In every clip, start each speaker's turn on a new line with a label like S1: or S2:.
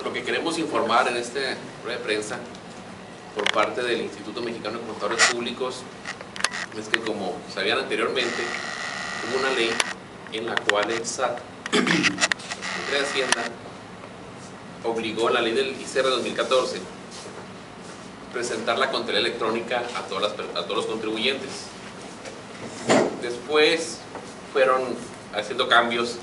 S1: Lo que queremos informar en este rueda de prensa por parte del Instituto Mexicano de Contadores Públicos es que, como sabían anteriormente, hubo una ley en la cual el SAT, la Secretaría de Hacienda, obligó a la ley del ICR 2014 presentar la contabilidad electrónica a todos los contribuyentes. Después fueron haciendo cambios,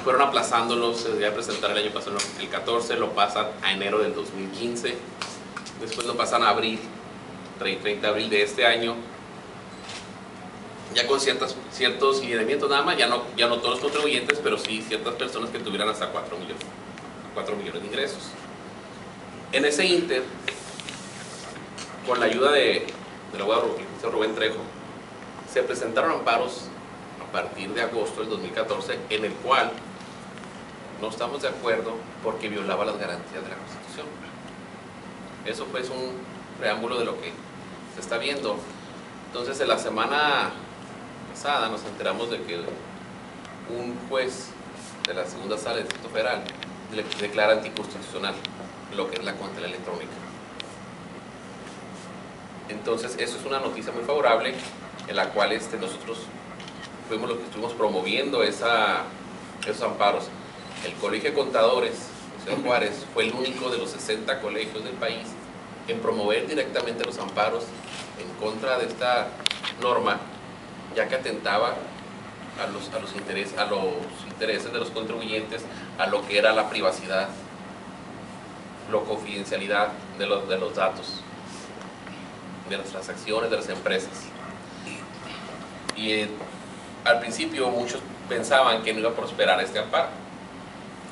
S1: fueron aplazándolos. Se debía presentar el año pasado, el 14, lo pasan a enero del 2015, después lo pasan a abril, 30 de abril de este año, ya con ciertos lineamientos nada más, ya no todos los contribuyentes, pero sí ciertas personas que tuvieran hasta 4 millones de ingresos. En ese ínter, con la ayuda del abogado Rubén Trejo, se presentaron amparos a partir de agosto del 2014, en el cual no estamos de acuerdo porque violaba las garantías de la Constitución. Eso pues un preámbulo de lo que se está viendo. Entonces, en la semana pasada nos enteramos de que un juez de la segunda sala del Distrito Federal declara anticonstitucional lo que es la contabilidad electrónica. Entonces, eso es una noticia muy favorable, en la cual nosotros fuimos los que estuvimos promoviendo esos amparos. El Colegio de Contadores de Ciudad Juárez fue el único de los 60 colegios del país en promover directamente los amparos en contra de esta norma, ya que atentaba a los intereses de los contribuyentes, a lo que era la privacidad, la confidencialidad de los datos, de las transacciones de las empresas. Y al principio muchos pensaban que no iba a prosperar este amparo.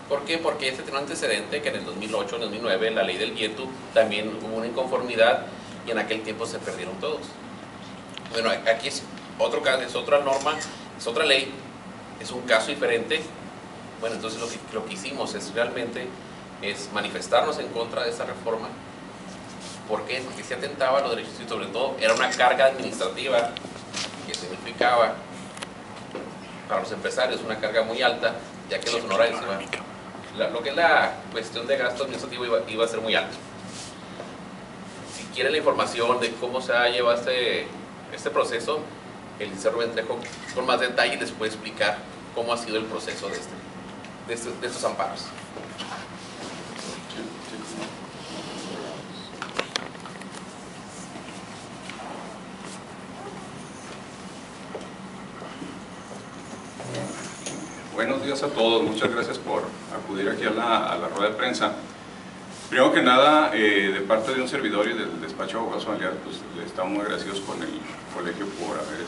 S1: ¿Por qué? Porque este tiene un antecedente que en el 2008, en el 2009, en la ley del Vietu también hubo una inconformidad y en aquel tiempo se perdieron todos. Bueno, aquí es otro caso, es otra norma, es otra ley, es un caso diferente. Bueno, entonces lo que hicimos realmente es manifestarnos en contra de esa reforma. ¿Por qué? Porque se atentaba a los derechos y sobre todo era una carga administrativa que significaba para los empresarios una carga muy alta, ya que los honorarios lo que es la cuestión de gasto administrativo iba a ser muy alto. Si quieren la información de cómo se ha llevado este proceso, el licenciado Rubén Trejo con más detalle les puede explicar cómo ha sido el proceso de estos amparos.
S2: Buenos días a todos, muchas gracias por acudir aquí a la rueda de prensa. Primero que nada, de parte de un servidor y del despacho de abogados familiares, pues le estamos muy agradecidos con el colegio por haber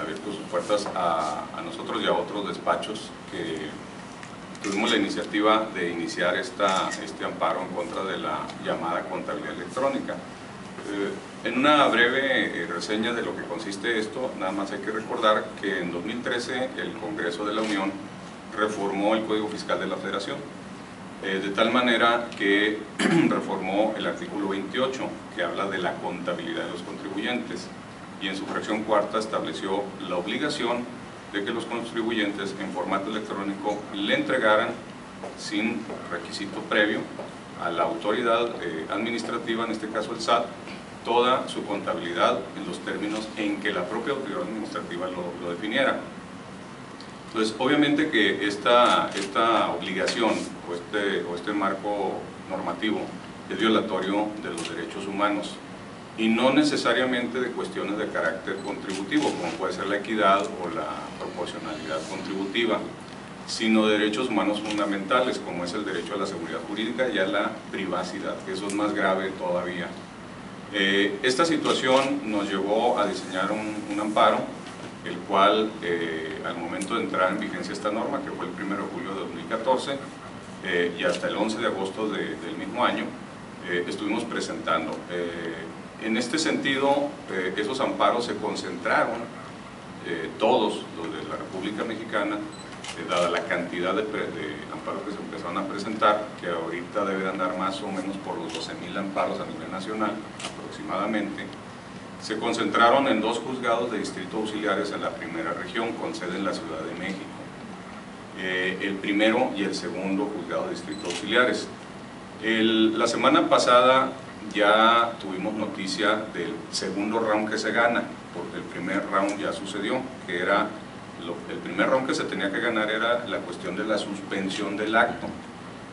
S2: abierto sus puertas a nosotros y a otros despachos que tuvimos la iniciativa de iniciar este amparo en contra de la llamada contabilidad electrónica. En una breve reseña de lo que consiste esto, nada más hay que recordar que en 2013 el Congreso de la Unión reformó el Código Fiscal de la Federación, de tal manera que reformó el artículo 28, que habla de la contabilidad de los contribuyentes, y en su fracción cuarta estableció la obligación de que los contribuyentes en formato electrónico le entregaran, sin requisito previo, a la autoridad administrativa, en este caso el SAT, toda su contabilidad en los términos en que la propia autoridad administrativa lo definiera. Entonces, obviamente que esta obligación o este marco normativo es violatorio de los derechos humanos y no necesariamente de cuestiones de carácter contributivo, como puede ser la equidad o la proporcionalidad contributiva, sino de derechos humanos fundamentales, como es el derecho a la seguridad jurídica y a la privacidad, que eso es más grave todavía. Esta situación nos llevó a diseñar un amparo, el cual al momento de entrar en vigencia esta norma, que fue el 1 de julio de 2014 y hasta el 11 de agosto del mismo año, estuvimos presentando. En este sentido, esos amparos se concentraron, todos los de la República Mexicana, dada la cantidad de amparos que se empezaron a presentar, que ahorita debe andar más o menos por los 12,000 amparos a nivel nacional aproximadamente, se concentraron en 2 juzgados de distrito auxiliares en la primera región, con sede en la Ciudad de México. el primero y el segundo juzgado de distrito auxiliares. La semana pasada ya tuvimos noticia del segundo round que se gana, porque el primer round ya sucedió, que era el primer round que se tenía que ganar era la cuestión de la suspensión del acto,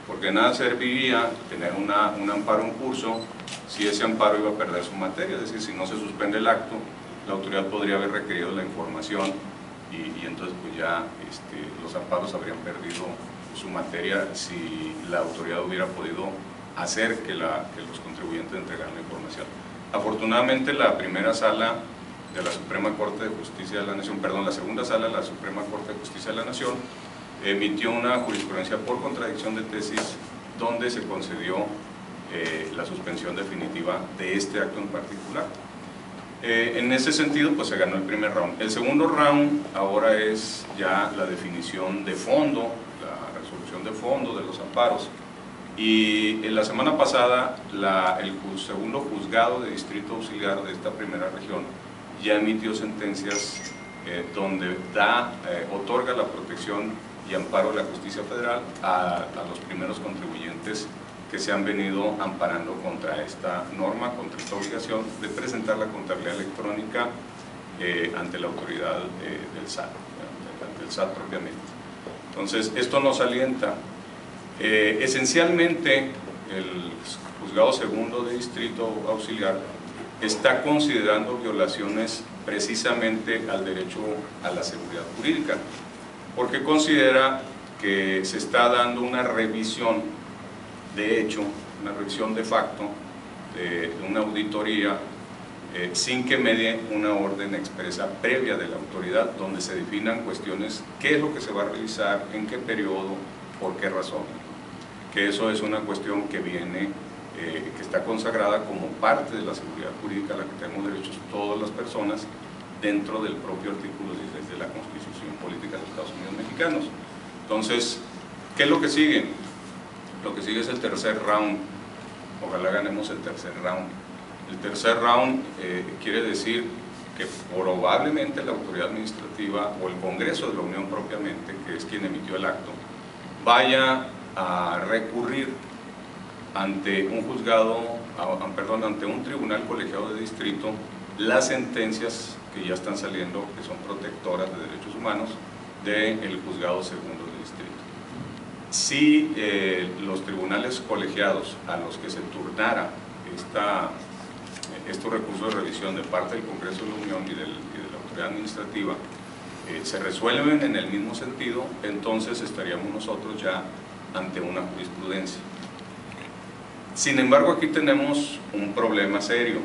S2: porque nada serviría tener un amparo en curso si ese amparo iba a perder su materia, es decir, si no se suspende el acto, la autoridad podría haber requerido la información y entonces pues ya los amparos habrían perdido su materia si la autoridad hubiera podido hacer que los contribuyentes entregaran la información. Afortunadamente la primera sala de la Suprema Corte de Justicia de la Nación, perdón, la segunda sala de la Suprema Corte de Justicia de la Nación emitió una jurisprudencia por contradicción de tesis donde se concedió la suspensión definitiva de este acto en particular. En ese sentido pues se ganó el primer round. El segundo round ahora es ya la definición de fondo, la resolución de fondo de los amparos. Y en la semana pasada el segundo juzgado de distrito auxiliar de esta primera región ya emitió sentencias donde otorga la protección y amparo de la justicia federal a los primeros contribuyentes que se han venido amparando contra esta norma, contra esta obligación de presentar la contabilidad electrónica ante la autoridad del SAT, ante el SAT propiamente. Entonces, esto nos alienta. Esencialmente, el juzgado segundo de distrito auxiliar está considerando violaciones precisamente al derecho a la seguridad jurídica, porque considera que se está dando una revisión de hecho, una revisión de facto de una auditoría sin que medie una orden expresa previa de la autoridad donde se definan cuestiones, qué es lo que se va a revisar, en qué periodo, por qué razón. Que eso es una cuestión que viene, que está consagrada como parte de la seguridad jurídica a la que tenemos derechos todas las personas dentro del propio artículo 16 de la Constitución Política de los Estados Unidos Mexicanos. Entonces, ¿qué es lo que sigue? Lo que sigue es el tercer round. Ojalá ganemos el tercer round. El tercer round quiere decir que probablemente la autoridad administrativa o el Congreso de la Unión propiamente, que es quien emitió el acto, vaya a recurrir ante un juzgado, ante un tribunal colegiado de distrito, las sentencias que ya están saliendo, que son protectoras de derechos humanos, del juzgado segundo de distrito. Si los tribunales colegiados a los que se turnara estos recursos de revisión de parte del Congreso de la Unión y de la autoridad administrativa se resuelven en el mismo sentido, entonces estaríamos nosotros ya ante una jurisprudencia. Sin embargo, aquí tenemos un problema serio,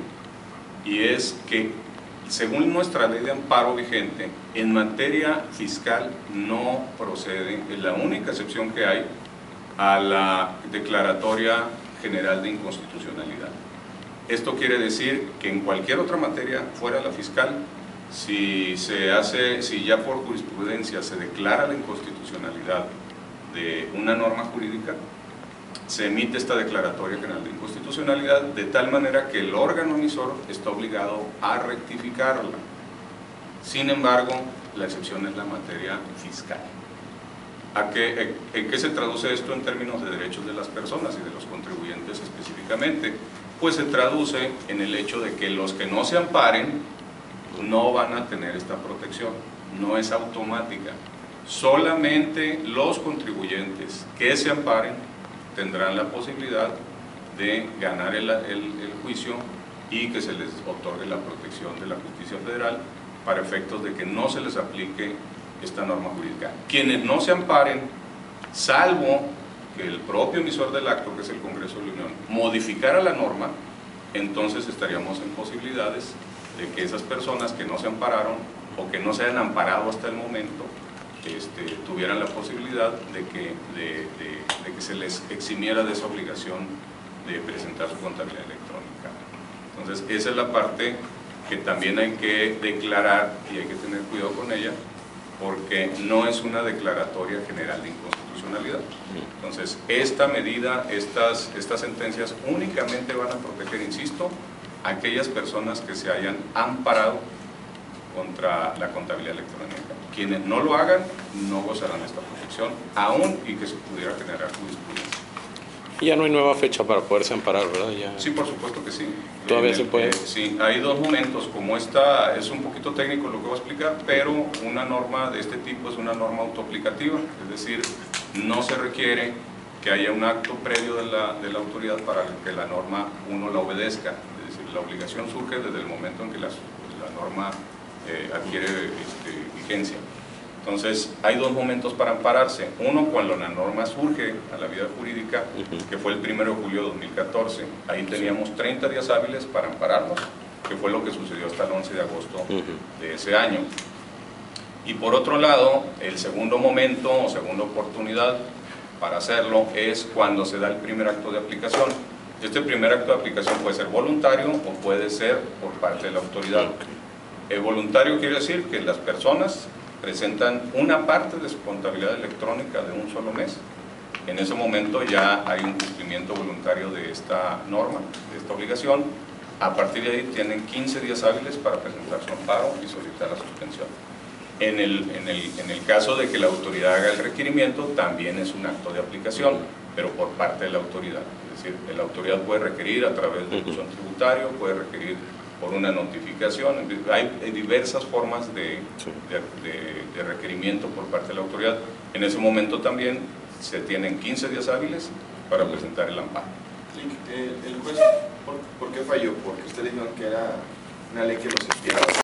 S2: y es que según nuestra ley de amparo vigente, en materia fiscal no procede, es la única excepción que hay a la declaratoria general de inconstitucionalidad. Esto quiere decir que en cualquier otra materia fuera la fiscal, si ya por jurisprudencia se declara la inconstitucionalidad de una norma jurídica, se emite esta declaratoria general de inconstitucionalidad de tal manera que el órgano emisor está obligado a rectificarla. Sin embargo, la excepción es la materia fiscal. ¿En qué se traduce esto en términos de derechos de las personas y de los contribuyentes específicamente? Pues se traduce en el hecho de que los que no se amparen no van a tener esta protección, no es automática. Solamente los contribuyentes que se amparen tendrán la posibilidad de ganar el juicio y que se les otorgue la protección de la justicia federal para efectos de que no se les aplique esta norma jurídica. Quienes no se amparen, salvo que el propio emisor del acto, que es el Congreso de la Unión, modificara la norma, entonces estaríamos en posibilidades de que esas personas que no se ampararon o que no se hayan amparado hasta el momento tuvieran la posibilidad de que se les eximiera de esa obligación de presentar su contabilidad electrónica. Entonces esa es la parte que también hay que declarar y hay que tener cuidado con ella, porque no es una declaratoria general de inconstitucionalidad. Entonces esta medida, estas sentencias únicamente van a proteger, insisto, a aquellas personas que se hayan amparado contra la contabilidad electrónica. Quienes no lo hagan no gozarán de esta protección, aún y que se pudiera generar jurisprudencia.
S3: Y ya no hay nueva fecha para poderse amparar, ¿verdad? Ya.
S2: Sí, por supuesto que sí.
S3: ¿Todavía se puede?
S2: Sí, hay dos momentos, como esta es un poquito técnico lo que voy a explicar, pero una norma de este tipo es una norma autoaplicativa, es decir, no se requiere que haya un acto previo de la autoridad para que la norma uno la obedezca, es decir, la obligación surge desde el momento en que la norma adquiere vigencia. Entonces, hay dos momentos para ampararse. Uno, cuando la norma surge a la vida jurídica, que fue el 1 de julio de 2014. Ahí teníamos 30 días hábiles para ampararnos, que fue lo que sucedió hasta el 11 de agosto de ese año. Y por otro lado, el segundo momento o segunda oportunidad para hacerlo es cuando se da el primer acto de aplicación. Este primer acto de aplicación puede ser voluntario o puede ser por parte de la autoridad. El voluntario quiere decir que las personas presentan una parte de su contabilidad electrónica de un solo mes. En ese momento ya hay un cumplimiento voluntario de esta norma, de esta obligación. A partir de ahí tienen 15 días hábiles para presentar su amparo y solicitar la suspensión. En el caso de que la autoridad haga el requerimiento, también es un acto de aplicación, pero por parte de la autoridad. Es decir, la autoridad puede requerir a través del buzón tributario, puede requerir por una notificación. Hay diversas formas de requerimiento por parte de la autoridad. En ese momento también se tienen 15 días hábiles para presentar el amparo.
S4: ¿El juez por qué falló? Porque usted dijo que era una ley que los espiaba.